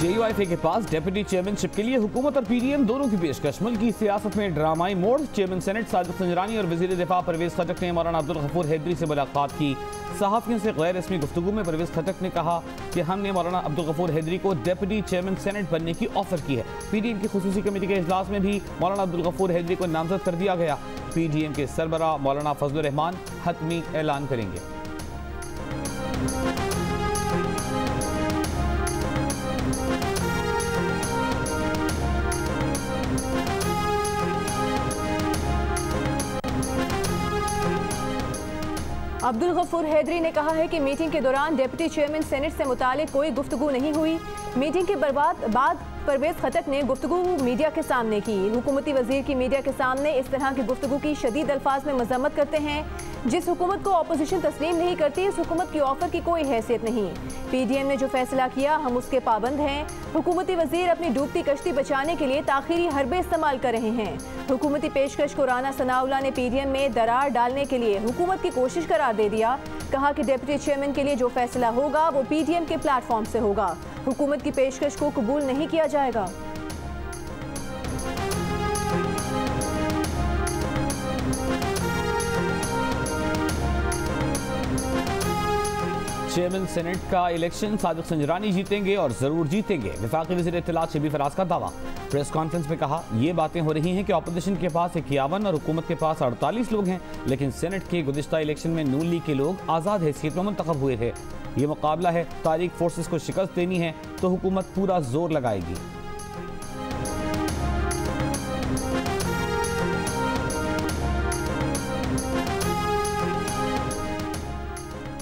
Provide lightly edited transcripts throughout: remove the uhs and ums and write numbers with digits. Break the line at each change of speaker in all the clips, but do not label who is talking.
JUIF के पास deputy chairmanship के लिए हुकूमत और PDM दोनों की पेशकश। मुल्की सियासत में ड्रामाई मोड़। चेयरमैन सेनेट सादिक संजरानी और वजीर दिफा परवेज खटक ने मौलाना अब्दुल गफूर हैदरी से मुलाकात की। सहाफ़ियों से गैर रस्मी गुफ्तगू में परवेज खटक ने कहा कि हमने मौलाना अब्दुल गफूर हैदरी को डेप्यूटी चेयरमैन सेनेट बनने की ऑफर की है। PDM की खुसूसी कमेटी के इजलास में भी मौलाना अब्दुल गफूर हैदरी को नामजद कर दिया गया। PDM के सरबराह मौलाना फजलुर रहमान हतमी ऐलान करेंगे।
अब्दुल गफूर हैदरी ने कहा है कि मीटिंग के दौरान डिप्टी चेयरमैन सेनेट से मुतालिक कोई गुफ्तगू नहीं हुई। मीटिंग के बाद परवेज खटक ने गुफ्तगू मीडिया के सामने की। हुकूमती वजीर की मीडिया के सामने इस तरह की गुफ्तगू की शदीद अल्फाज में मजम्मत करते हैं। जिस हुकूमत को अपोजिशन तस्लीम नहीं करती, इस हुकूमत की ऑफर की कोई हैसियत नहीं। PDM ने जो फैसला किया हम उसके पाबंद हैं। हुकूमती वजीर अपनी डूबती कश्ती बचाने के लिए ताखीरी हरबे इस्तेमाल कर रहे हैं। हुकूमती पेशकश को राना सनाउल्लाह ने PDM में दरार डालने के लिए हुकूमत की कोशिश करार दे दिया। कहा कि डिप्टी चेयरमैन के लिए जो फैसला होगा वो PDM के प्लेटफॉर्म से होगा। हुकूमत की पेशकश को कबूल नहीं किया जाएगा।
चेयरमैन सेनेट का इलेक्शन सादिक संजरानी जीतेंगे और जरूर जीतेंगे। वफाकी वज़ीर इत्तलात शबी फराज का दावा। प्रेस कॉन्फ्रेंस में कहा ये बातें हो रही हैं कि अपोजिशन के पास 51 और हुकूमत के पास 48 लोग हैं, लेकिन सेनेट के गुज़िश्ता इलेक्शन में नून लीग के लोग आज़ाद हैसियत में मुंतखब हुए थे। ये मुकाबला है, तारीख फोर्सेस को शिकस्त देनी है तो हुकूमत पूरा जोर लगाएगी।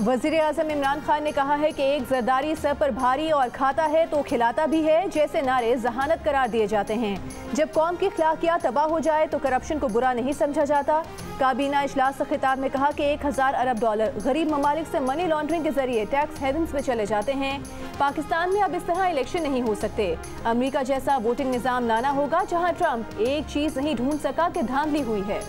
वज़ीर आज़म इमरान खान ने कहा है कि एक जरदारी सर पर भारी और खाता है तो खिलाता भी है जैसे नारे जहानत करार दिए जाते हैं। जब कौम की अखलाकियात तबाह हो जाए तो करप्शन को बुरा नहीं समझा जाता। काबीना इजलास से खिताब में कहा कि 1000 अरब डॉलर गरीब ममालिक से मनी लॉन्ड्रिंग के जरिए टैक्स हेवन्स में चले जाते हैं। पाकिस्तान में अब इस तरह इलेक्शन नहीं हो सकते। अमरीका जैसा वोटिंग निज़ाम लाना होगा जहाँ ट्रंप एक चीज़ नहीं ढूंढ सका कि धांधली हुई है।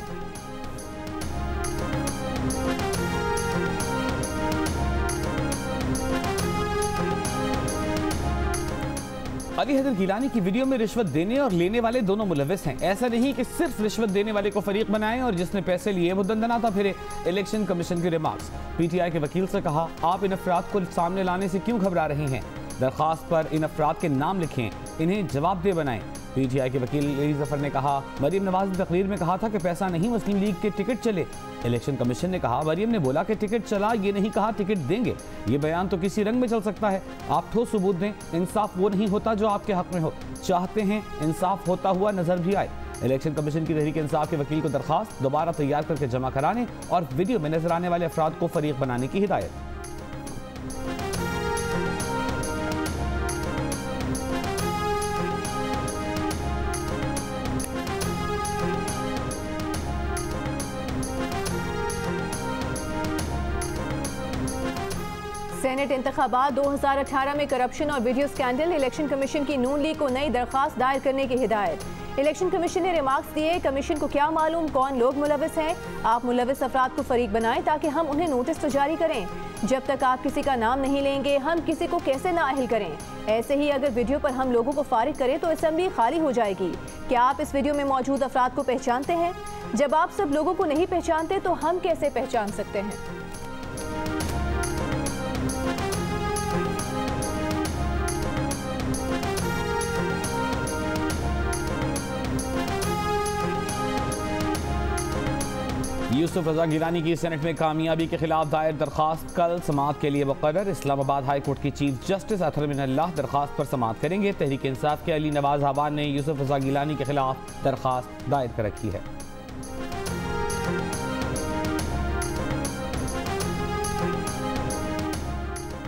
अली हैदर गिलानी की वीडियो में रिश्वत देने और लेने वाले दोनों मुलविस हैं। ऐसा नहीं कि सिर्फ रिश्वत देने वाले को फरीक बनाएं और जिसने पैसे लिए वो दंदनाता फिरे। इलेक्शन कमीशन के रिमार्क्स। PTI के वकील से कहा आप इन अफराद को सामने लाने से क्यों घबरा रहे हैं। दरख्वास्त पर इन अफराद के नाम लिखें, इन्हें जवाबदेह बनाएं। PTI के वकील अली जफर ने कहा मरियम नवाज ने तकरीर में कहा था कि पैसा नहीं मुस्लिम लीग के टिकट चले। इलेक्शन कमीशन ने कहा मरियम ने बोला कि टिकट चला, ये नहीं कहा टिकट देंगे। ये बयान तो किसी रंग में चल सकता है। आप ठोस सबूत दें। इंसाफ वो नहीं होता जो आपके हक में हो। चाहते हैं इंसाफ होता हुआ नजर भी आए। इलेक्शन कमीशन की तहरीक इंसाफ के वकील को दरख्वास्त दोबारा तैयार करके जमा कराने और वीडियो में नजर आने वाले अफराद को फरीक बनाने की हिदायत।
सेनेट इंतखाबात 2018 में करप्शन और वीडियो स्कैंडल। इलेक्शन कमीशन की नून लीग को नई दरख्वास्त दायर करने की हिदायत। इलेक्शन कमीशन ने रिमार्क्स दिए कमीशन को क्या मालूम कौन लोग मुलविस हैं। आप मुलविस अफराद को फरीक बनाएं ताकि हम उन्हें नोटिस तो जारी करें। जब तक आप किसी का नाम नहीं लेंगे हम किसी को कैसे नाअहल करें। ऐसे ही अगर वीडियो पर हम लोगों को फारिग करें तो असेंबली खाली हो जाएगी। क्या आप इस वीडियो में मौजूद अफराद को पहचानते हैं। जब आप सब लोगों को नहीं पहचानते तो हम कैसे पहचान सकते हैं।
यूसुफ रजा गिलानी की सेनेट में कामयाबी के खिलाफ दायर दरखास्त कल समाअत के लिए मुकर्रर। इस्लामाबाद हाई कोर्ट की चीफ जस्टिस अतहर मिनल्लाह दरखास्त पर समाअत करेंगे। तहरीक इंसाफ के अली नवाज आबाद ने यूसुफ रजा गिलानी के खिलाफ दरखास्त दायर कर रखी है।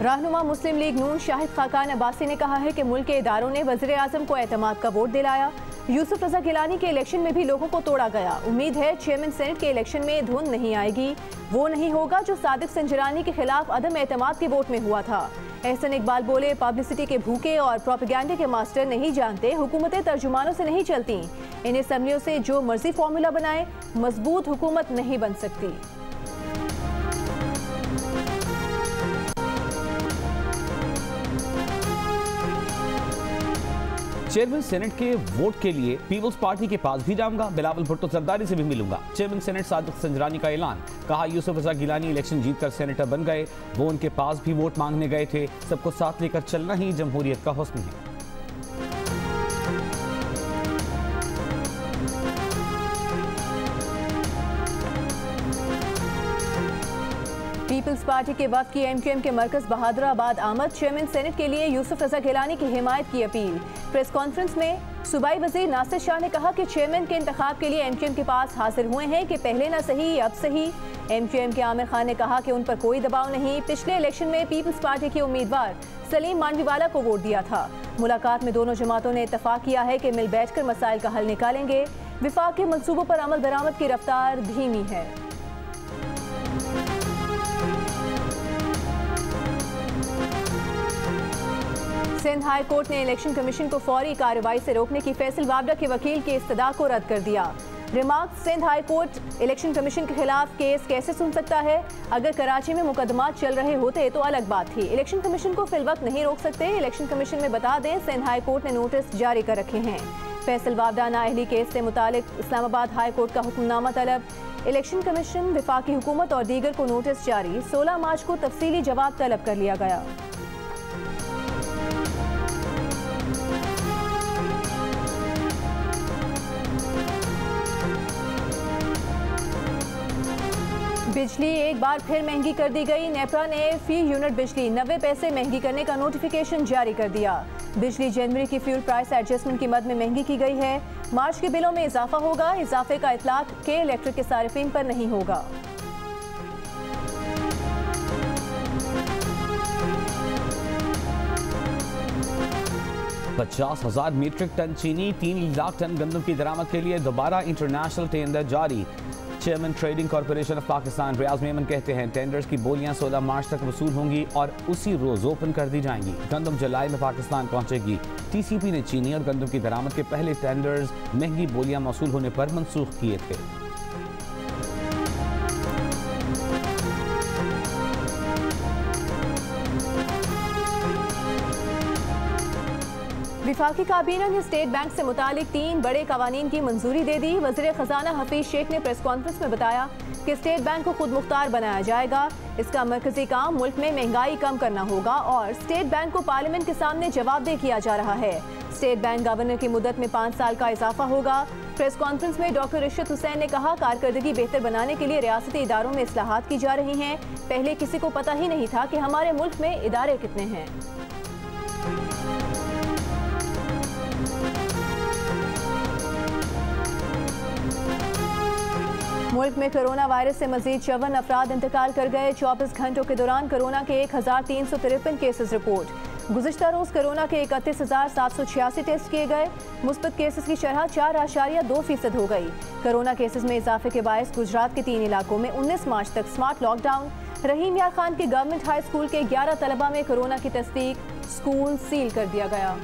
रहनुमा मुस्लिम लीग नून शाहिद खाकान अब्बासी ने कहा है कि मुल्क के इदारों ने वज़ीर आज़म को एतमाद का वोट दिलाया। यूसुफ रजा गिलानी के इलेक्शन में भी लोगों को तोड़ा गया। उम्मीद है चेयरमैन सेनेट के इलेक्शन में धुंध नहीं आएगी। वो नहीं होगा जो सादिक संजरानी के खिलाफ अदम एतमाद के वोट में हुआ था। एहसन इकबाल बोले पब्लिसिटी के भूखे और प्रोपेगेंडा के मास्टर नहीं जानते हुकूमतें तर्जुमानों से नहीं चलती। इन असम्बलियों से जो मर्जी फार्मूला बनाए मजबूत हुकूमत नहीं बन सकती।
चेयरमैन सेनेट के वोट के लिए पीपल्स पार्टी के पास भी जाऊंगा, बिलावल भुट्टो जरदारी से भी मिलूंगा। चेयरमैन सेनेट सादिक संजरानी का ऐलान। कहा यूसुफ रजा गिलानी इलेक्शन जीतकर सेनेटर बन गए, वो उनके पास भी वोट मांगने गए थे। सबको साथ लेकर चलना ही जमहूरियत का हुस्न है।
पीपल्स पार्टी के वक्त की एमक्यूएम के मरकज बहादुराबाद आमद। चेयरमैन सेनेट के लिए यूसुफ रजा गिलानी की हिमायत की अपील। प्रेस कॉन्फ्रेंस में सूबाई वजीर नासिर शाह ने कहा कि चेयरमैन के इंतखाब के लिए एमक्यूएम के पास हाजिर हुए हैं कि पहले ना सही अब सही। एमक्यूएम के आमिर खान ने कहा कि उन पर कोई दबाव नहीं। पिछले इलेक्शन में पीपल्स पार्टी के उम्मीदवार सलीम मांडवीवाला को वोट दिया था। मुलाकात में दोनों जमातों ने इत्तफाक किया है कि मिल बैठकर मसाइल का हल निकालेंगे। विफाक के मंसूबों पर अमल दरामद की रफ्तार धीमी है। सिंध हाई कोर्ट ने इलेक्शन कमीशन को फौरी कार्रवाई से रोकने की फैसल वावडा के वकील के इस्तदा को रद्द कर दिया। Remarks, Sindh high court election commission के खिलाफ केस कैसे सुन सकता है? अगर कराची में मुकदमात चल रहे होते तो अलग बात थी। इलेक्शन कमीशन को फिलवक्त नहीं रोक सकते। इलेक्शन कमीशन में बता दें, सिंध हाई कोर्ट ने नोटिस जारी कर रखे हैं। फैसल वावडा नाअहली केस से मुतालिक इस्लामाबाद हाई कोर्ट का हुक्मनामा तलब। इलेक्शन कमीशन, वफाकी हुकूमत और दीगर को नोटिस जारी। 16 मार्च को तफसीली जवाब तलब कर लिया गया। बिजली एक बार फिर महंगी कर दी गई। नेपरा ने फी यूनिट बिजली 90 पैसे महंगी करने का नोटिफिकेशन जारी कर दिया। बिजली जनवरी की फ्यूल प्राइस एडजस्टमेंट की मद में महंगी की गई है। मार्च के बिलों में इजाफा होगा। इजाफे का इतलाक के इलेक्ट्रिक के सारिफिन पर नहीं होगा।
पचास 50,000 मीट्रिक टन चीनी, 3 लाख टन गंदम की दरामद के लिए दोबारा इंटरनेशनल टेंडर जारी। Chairman trading corporation of Pakistan Riaz Memon कहते हैं टेंडर्स की बोलियां 16 मार्च तक वसूल होंगी और उसी रोज ओपन कर दी जाएंगी। गंदम जुलाई में पाकिस्तान पहुंचेगी। टीसीपी ने चीनी और गंदम की दरामद के पहले टेंडर्स महंगी बोलियां मौसूल होने पर मनसूख किए थे।
विफाकी काबीना ने स्टेट बैंक से मुतालिक 3 बड़े कवानीन की मंजूरी दे दी। वज़ीर खजाना हफीज शेख ने प्रेस कॉन्फ्रेंस में बताया कि स्टेट बैंक को खुद मुख्तार बनाया जाएगा। इसका मरकजी काम मुल्क में महंगाई कम करना होगा और स्टेट बैंक को पार्लियामेंट के सामने जवाबदेह किया जा रहा है। स्टेट बैंक गवर्नर की मुद्दत में 5 साल का इजाफा होगा। प्रेस कॉन्फ्रेंस में डॉक्टर इशरत हुसैन ने कहा, कारकर्दगी बेहतर बनाने के लिए रियासती इदारों में इस्लाहात की जा रही हैं। पहले किसी को पता ही नहीं था कि हमारे मुल्क में इदारे कितने हैं। मुल्क में कोरोना वायरस से मजीद 54 अफराद इंतकाल कर गए। 24 घंटों के दौरान कोरोना के 1353 केसेस रिपोर्ट। गुज़िश्ता रोज कोरोना के 31,786 टेस्ट किए गए। मुस्बत केसेस की शरह 4.2% हो गई। कोरोना केसेस में इजाफे के बायस गुजरात के 3 इलाकों में 19 मार्च तक स्मार्ट लॉकडाउन। रहीम यार खान के गवर्नमेंट हाई स्कूल के 11 तलबा में कोरोना की तस्दीक। स्कूल सील कर दिया गया।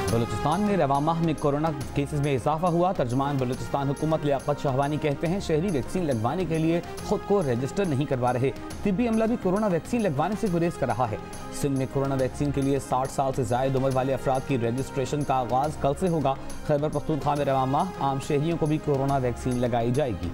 बलूचिस्तान में रवा माह में कोरोना केसेस में इजाफा हुआ। तर्जुमान बलूचिस्तान हुकूमत लियाकत शाहवानी कहते हैं शहरी वैक्सीन लगवाने के लिए खुद को रजिस्टर नहीं करवा रहे। तिब्बी अमला भी कोरोना वैक्सीन लगवाने से गुरेज कर रहा है। सिंध में कोरोना वैक्सीन के लिए 60 साल से जायद उम्र वाले अफराद की रजिस्ट्रेशन का आगाज कल से होगा। खैबर पख्तूनख्वा में रवा माह आम शहरियों को भी कोरोना वैक्सीन लगाई जाएगी।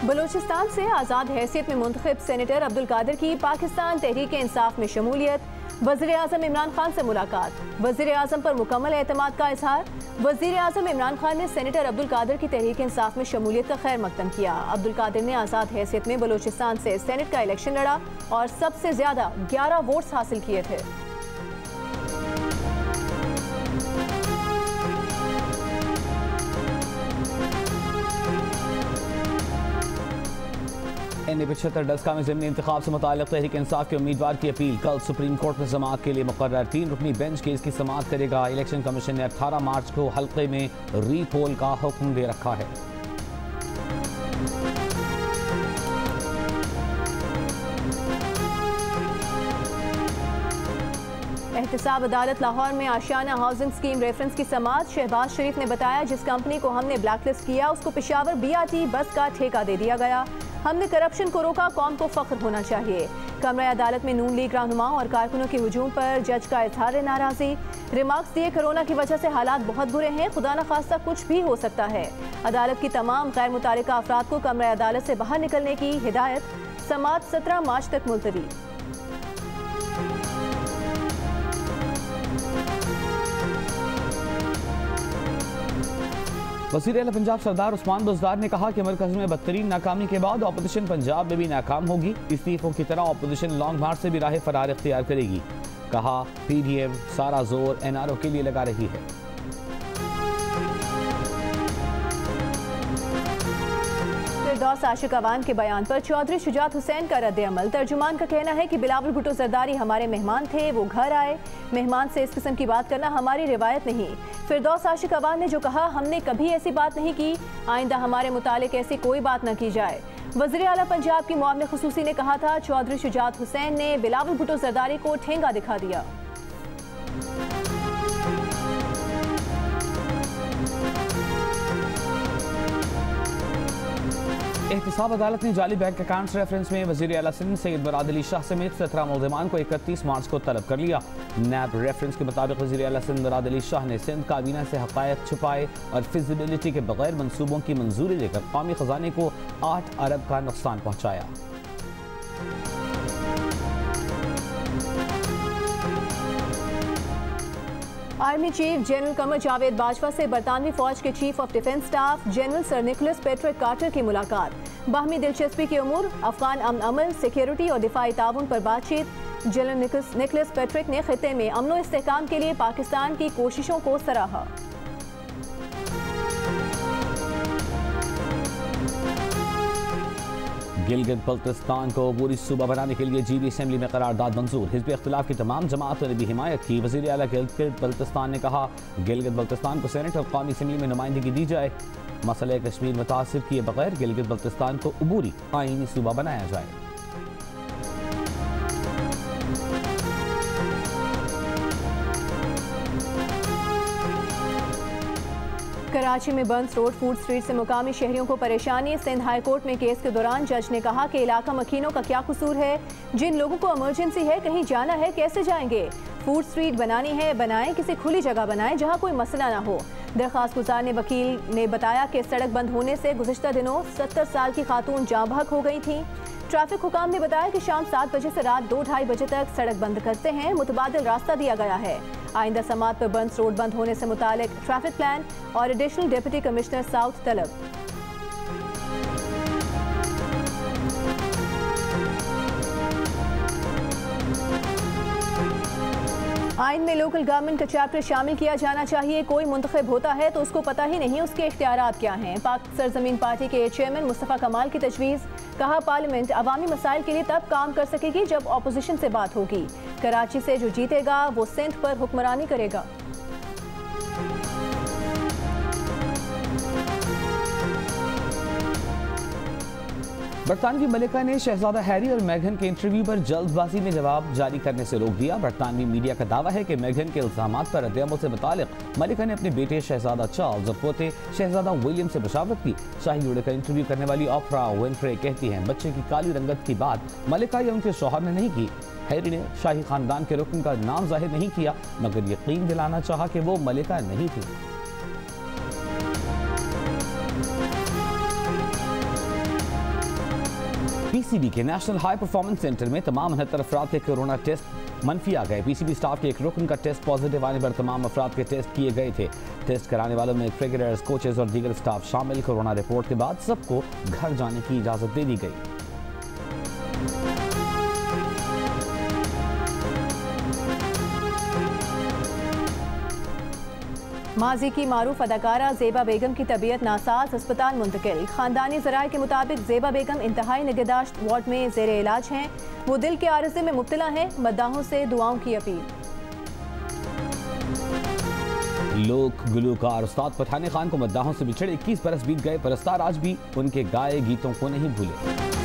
बलूचिस्तान से आज़ाद हैसियत में मुंतखब सेनेटर अब्दुल कादिर की पाकिस्तान तहरीक इंसाफ में शमूलियत। वज़ीर आज़म इमरान खान से मुलाकात। वज़ीर आज़म पर मुकम्मल एतमाद का इजहार। वज़ीर आज़म इमरान खान ने सेनेटर अब्दुल कादिर की तहरीक इंसाफ में शमूलियत का खैर मकदम किया। अब्दुल कादिर ने आज़ाद हैसियत में बलूचिस्तान से सेनेट का इलेक्शन लड़ा और सबसे ज्यादा 11 वोट्स हासिल किए थे।
NA-75 डस्का में ज़िमनी इंतखाब से मुताल्लिक़ तहरीक इंसाफ के उम्मीदवार की अपील कल सुप्रीम कोर्ट में समाअत के लिए मुकर्रर। 3 रुकनी बेंच केस की समाअत करेगा। इलेक्शन कमीशन ने 18 मार्च को हल्के में रीपोल का हुक्म दे रखा है।
एहतसाब अदालत लाहौर में आशियाना हाउसिंग स्कीम रेफरेंस की समाअत। शहबाज शरीफ ने बताया, जिस कंपनी को हमने ब्लैकलिस्ट किया उसको पेशावर BRT बस का ठेका दे दिया गया। हमने करप्शन को रोका, कौम को फख्र होना चाहिए। कमरा अदालत में नून लीग रहनुमाओं और कारकुनों के हुजूम पर जज का इजहार नाराजी। रिमार्क्स दिए, कोरोना की वजह से हालात बहुत बुरे हैं, खुदा न खास्ता कुछ भी हो सकता है। अदालत की तमाम गैर मुतालिका अफराद को कमरा अदालत से बाहर निकलने की हिदायत। समाअत 17 मार्च तक मुलतवी।
वज़ीर आला पंजाब सरदार उस्मान बुज़दार ने कहा कि मरकज़ में बदतरीन नाकामी के बाद अपोजिशन पंजाब में भी नाकाम होगी। इस्तीफों की तरह अपोजिशन लॉन्ग मार्च से भी राह फरार इख्तियार करेगी। कहा, PDM सारा जोर NRO के लिए लगा रही है।
फिरदौस आशिक अवान के बयान पर चौधरी शुजात हुसैन का रद्द अमल। तर्जुमान का कहना है कि बिलावल भुट्टो जरदारी हमारे मेहमान थे, वो घर आए। मेहमान से इस किस्म की बात करना हमारी रिवायत नहीं। फिरदौस आशिक अवान ने जो कहा, हमने कभी ऐसी बात नहीं की, आइंदा हमारे मुतालिक ऐसी कोई बात न की जाए। वज़ीर आला पंजाब की मुआविन खुसूसी ने कहा था, चौधरी शुजात हुसैन ने बिलावल भुट्टो जरदारी को ठेंगा दिखा दिया।
एहतसाब अदालत ने जाली बैंक अकाउंट्स रेफरेंस में वज़ीर आला सिंध सैयद मुराद अली शाह समेत 17 मुल्ज़िमान को 31 मार्च को तलब कर लिया। नैब रेफरेंस के मुताबिक वज़ीर आला सिंध मुराद अली शाह ने सिंध काबीना से हक़ायक़ छुपाए और फिजिबिलिटी के बगैर मंसूबों की मंजूरी देकर कौमी खजाने को 8 अरब का नुकसान पहुँचाया।
Army chief general Qamar Javed Bajwa से बरतानवी फौज के chief of defence staff general sir Nicholas Patrick Carter की मुलाकात। बाहमी दिलचस्पी के उमूर, अफगान अमन अमल, सिक्योरिटी और दिफाई ताउन पर बातचीत। जनरल निकोलस पेट्रिक ने खिते में अमन व इस्तेहकाम के लिए पाकिस्तान की कोशिशों को सराहा।
गिलगित बल्तिस्तान को पूरी सूबा बनाने के लिए GB असेंबली में करारदाद मंजूर। हिज़्ब इख्तिलाफ की तमाम जमातों ने भी हिमायत की। वज़ीर आला गिलगित बल्तिस्तान ने कहा, गिलगित बल्तिस्तान को सेनेट और कौमी असेंबली में नुमाइंदगी दी जाए। मसले कश्मीर मुतासिर किए बगैर गिलगित बल्तिस्तान को अबूरी आईनी सूबा बनाया जाए।
कराची में बंस रोड फूड स्ट्रीट से मुकामी शहरियों को परेशानी। सिंध हाई कोर्ट में केस के दौरान जज ने कहा कि इलाका मकीनों का क्या कसूर है, जिन लोगों को इमरजेंसी है, कहीं जाना है, कैसे जाएंगे। फूड स्ट्रीट बनानी है, बनाएं, किसी खुली जगह बनाएं जहां कोई मसला ना हो। दरख्वास्त गुजार ने वकील ने बताया कि सड़क बंद होने से गुज़िश्ता दिनों 70 साल की खातून जाँ बहक हो गई थी। ट्रैफिक हुकाम ने बताया कि शाम 7 बजे से रात 2-2:30 बजे तक सड़क बंद करते हैं। मुतबादिल रास्ता दिया गया है। आइंदा समात पर बंस रोड बंद होने से मुतालिक ट्रैफिक प्लान और एडिशनल डिप्टी कमिश्नर साउथ तलब। आइन में लोकल गवर्नमेंट का चैप्टर शामिल किया जाना चाहिए। कोई मुंतखब होता है तो उसको पता ही नहीं उसके इख्तियारात क्या हैं। पाक सरजमीन पार्टी के चेयरमैन मुस्तफ़ा कमाल की तजवीज़। कहा, पार्लियामेंट अवामी मसाइल के लिए तब काम कर सकेगी जब अपोजिशन से बात होगी। कराची से जो जीतेगा वो सिंध पर हुक्मरानी करेगा।
बरतानवी मलिका ने शहजादा हैरी और मेघन के इंटरव्यू पर जल्दबाजी में जवाब जारी करने से रोक दिया। बरतानवी मीडिया का दावा है कि मेघन के इल्जामात पर रद्द-ए-अमल से मुतालिक मलिका ने अपने बेटे शहजादा चार्ल्स और पोते शहजादा विलियम से बशावत की। शाही जोड़े का इंटरव्यू करने वाली ऑप्रा विंफ्रे कहती हैं, बच्चे की काली रंगत की बात मलिका या उनके शौहर ने नहीं की। हैरी ने शाही खानदान के रुकन का नाम जाहिर नहीं किया, मगर यकीन दिलाना चाहा कि वो मलिका नहीं थी। PCB के नेशनल हाई परफॉर्मेंस सेंटर में तमाम 69 अफराद के कोरोना टेस्ट मनफी आ गए। PCB स्टाफ के एक रुकन का टेस्ट पॉजिटिव आने पर तमाम अफराद के टेस्ट किए गए थे। टेस्ट कराने वालों में क्रिकेटर्स, कोचेज और दीगर स्टाफ शामिल। कोरोना रिपोर्ट के बाद सबको घर जाने की इजाजत दे दी गई।
माजी की मारूफ अदाकारा ज़ेबा बेगम की तबीयत नासाज, अस्पताल मुंतकिल। खानदानी ज़राए के मुताबिक ज़ेबा बेगम इंतहाई निगहदाश्त वार्ड में ज़ेरे इलाज हैं। वो दिल के आर्जे में मुब्तला हैं। मद्दाहों से दुआओं की अपील।
लोक गुलूकार उस्ताद पठानी खान को मद्दाहों से बिछड़े 21 बरस बीत गए। परस्तार आज भी उनके गाए गीतों को नहीं भूले।